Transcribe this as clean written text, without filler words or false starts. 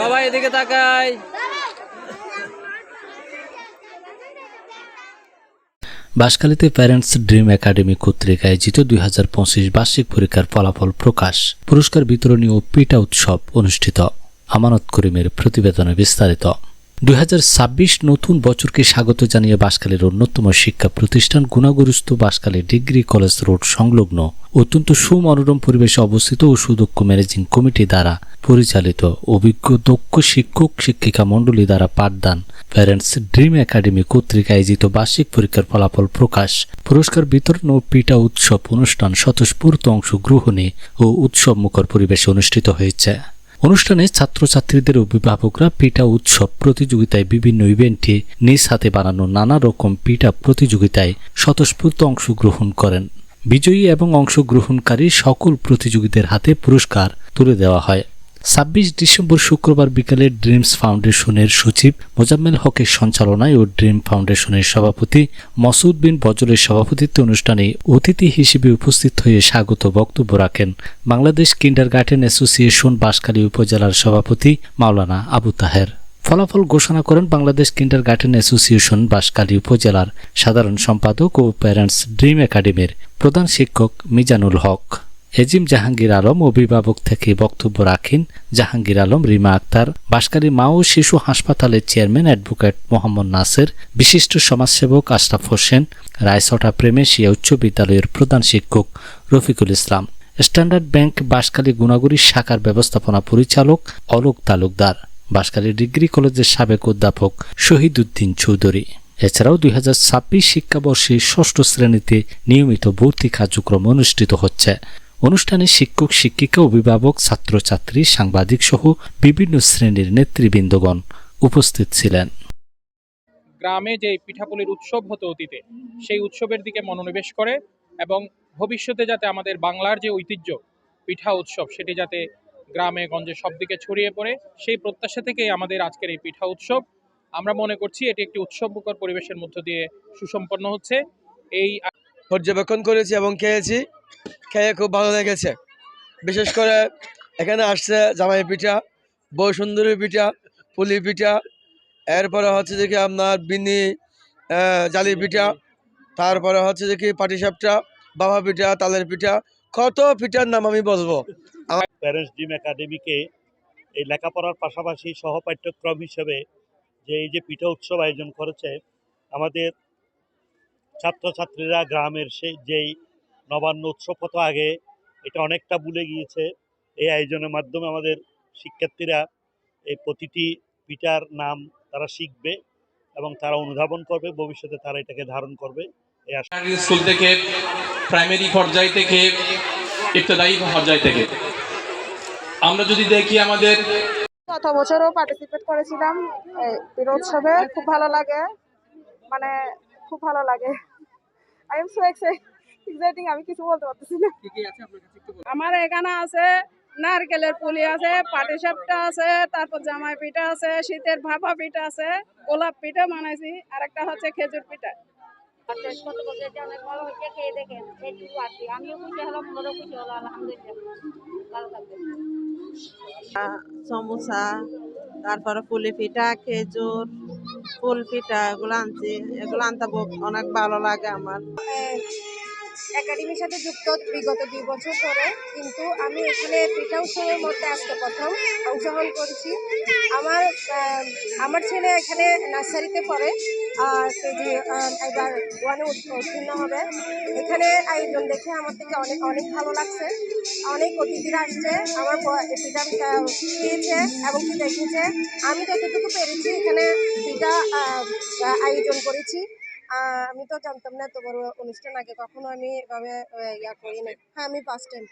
সবাই এদিকে তাকায়। বাঁশখালীতে প্যারেন্টস ড্রিম একাডেমি কর্তৃক আয়োজিত 2025 বার্ষিক পরীক্ষার ফলাফল প্রকাশ, পুরস্কার বিতরণী ও পিটা উৎসব অনুষ্ঠিত। আমানত করিমের প্রতিবেদনে বিস্তারিত। 2026 নতুন বছরকে স্বাগত জানিয়ে বাঁশখালীর অন্যতম শিক্ষা প্রতিষ্ঠান গুণাগুরুস্থ বাঁশখালী ডিগ্রি কলেজ রোড সংলগ্ন অত্যন্ত সুমনোরম পরিবেশে অবস্থিত ও সুদক্ষ ম্যানেজিং কমিটি দ্বারা পরিচালিত অভিজ্ঞ দক্ষ শিক্ষক শিক্ষিকা মণ্ডলী দ্বারা পাঠদান প্যারেন্টস ড্রিম একাডেমি কর্তৃক আয়োজিত বার্ষিক পরীক্ষার ফলাফল প্রকাশ, পুরস্কার বিতরণ ও পিটা উৎসব অনুষ্ঠান স্বতঃস্ফূর্ত অংশগ্রহণে ও উৎসব মুখর পরিবেশে অনুষ্ঠিত হয়েছে। অনুষ্ঠানে ছাত্রছাত্রীদের অভিভাবকরা পিটা উৎসব প্রতিযোগিতায় বিভিন্ন ইভেন্টে নিজ হাতে বানানো নানা রকম পিটা প্রতিযোগিতায় স্বতঃস্ফূর্ত অংশগ্রহণ করেন। বিজয়ী এবং অংশগ্রহণকারী সকল প্রতিযোগীদের হাতে পুরস্কার তুলে দেওয়া হয়। 26 ডিসেম্বর শুক্রবার বিকেলে ড্রিমস ফাউন্ডেশনের সচিব মোজাম্মেল হকের সঞ্চালনায় ও ড্রিম ফাউন্ডেশনের সভাপতি মসউদ বিন বজলের সভাপতিত্বে অনুষ্ঠানে অতিথি হিসেবে উপস্থিত হয়ে স্বাগত বক্তব্য রাখেন বাংলাদেশ কিন্ডারগার্টেন অ্যাসোসিয়েশন বাঁশখালী উপজেলার সভাপতি মাওলানা আবু তাহের। ফলাফল ঘোষণা করেন বাংলাদেশ কিন্ডারগার্টেন অ্যাসোসিয়েশন বাঁশখালী উপজেলার সাধারণ সম্পাদক ও প্যারেন্টস ড্রিম একাডেমির প্রধান শিক্ষক মিজানুল হক। এজিম জাহাঙ্গীর আলম অভিভাবক থেকে বক্তব্য রাখেন জাহাঙ্গীর আলম, রিমা আক্তার, বাঁশখালী মা ও শিশু হাসপাতালের চেয়ারম্যান অ্যাডভোকেট মোহাম্মদ নাসের, বিশিষ্ট সমাজসেবক আশরাফ হোসেন, রায়সটা প্রেমেশিয়া উচ্চ বিদ্যালয়ের প্রধান শিক্ষক রফিকুল ইসলাম, স্ট্যান্ডার্ড ব্যাংক বাঁশখালী গুণাগুড়ি শাখার ব্যবস্থাপনা পরিচালক অলোক তালুকদার, বাঁশখালী ডিগ্রি কলেজের সাবেক অধ্যাপক শহীদ উদ্দিন চৌধুরী। এছাড়াও 2026 শিক্ষাবর্ষে ষষ্ঠ শ্রেণীতে নিয়মিত ভর্তি কার্যক্রম অনুষ্ঠিত হচ্ছে। অনুষ্ঠানে শিক্ষক শিক্ষিকা, অভিভাবক, ছাত্রছাত্রী, সাংবাদিক সহ বিভিন্ন শ্রেণীর নেতৃবৃন্দগণ উপস্থিত ছিলেন। গ্রামে যে পিঠাপুলির উৎসব হতো অতীতে, সেই উৎসবের দিকে মনোনিবেশ করে এবং ভবিষ্যতে যাতে আমাদের বাংলার যে ঐতিহ্য পিঠা উৎসব সেটি যাতে গ্রামে গঞ্জে সব দিকে ছড়িয়ে পড়ে, সেই প্রত্যাশা থেকেই আমাদের আজকের এই পিঠা উৎসব। আমরা মনে করছি এটি একটি উৎসবমুখর পরিবেশের মধ্য দিয়ে সুসম্পন্ন হচ্ছে। এই পর্যবেক্ষণ করেছি এবং খেয়েছি, খেয়ে খুব ভালো লেগেছে। বিশেষ করে এখানে আসছে জামাই পিঠা, বউ সুন্দরী পিঠা, পুলি পিঠা, এরপরে হচ্ছে যে কি আপনার বিনি জালি পিঠা, তারপরে হচ্ছে যে কি পাটিসাপটা, বাবা পিঠা, তালের পিঠা, কত পিঠার নাম আমি বলবো। প্যারেন্টস ড্রিম একাডেমিকে এই লেখাপড়ার পাশাপাশি সহপাঠ্যক্রম হিসেবে যে এই যে পিঠা উৎসব আয়োজন করেছে, আমাদের ছাত্রছাত্রীরা গ্রামের যেই নবান্ন উৎসব হতো আগে, এটা অনেকটা ভুলে গিয়েছে। এই আয়োজনের মাধ্যমে আমাদের শিক্ষার্থীরা এই প্রতিটি পিঠার নাম তারা শিখবে এবং তারা অনুধাবন করবে, ভবিষ্যতে তারা এটাকে ধারণ করবে। এই স্কুল থেকে, প্রাইমারি পর্যায় থেকে, ইবতদায়ী পর্যায় থেকে আমরা যদি দেখি আমাদের গত বছরও পার্টিসিপেট করেছিলাম এই উৎসবে। খুব ভালো লাগে, মানে খুব ভালো লাগে। আই এম সো এক্সাইটিং, আমি কিছু বলতে পারতেছি না। আমার এখানে আছে নারকেলের পুলি আছে, পাটিসাপটা আছে, তারপর জামাই পিঠা আছে, শীতের ভাপা পিঠা আছে, গোলাপ পিঠা বানাইছি, আর একটা হচ্ছে খেজুর পিঠা। অনেক ভালো হচ্ছে, খেয়ে দেখেন এইটুকু আর কি। আমিও খুশি হলাম, ওনারও খুশি হলো, আলহামদুলিল্লাহ। ভালো থাকবেন। সমোসা, তারপরে পুলি পিঠা, খেজুর, ফুল পিঠা, এগুলো আনছি। এগুলো আনতে অনেক ভালো লাগে আমার। একাডেমির সাথে যুক্ত বিগত 2 বছর ধরে, কিন্তু আমি এখানে পিঠা উৎসবের মধ্যে আজকে প্রথম অংশগ্রহণ করেছি। আমার ছেলে এখানে নার্সারিতে পড়ে, আর কেজি এবার 1-এ উত্তীর্ণ হবে। এখানে আয়োজন দেখে আমার থেকে অনেক অনেক ভালো লাগছে। অনেক অতিথিরা আসছে, আমার পিঠা খেয়েছে এবং কি দেখেছে। আমি যতটুকু পেরেছি এখানে পিঠা আয়োজন করেছি। আমি তো জানতাম না এত বড় অনুষ্ঠান, আগে কখনো আমি এভাবে ইয়া করিনি। হ্যাঁ, আমি ফার্স্ট টাইম।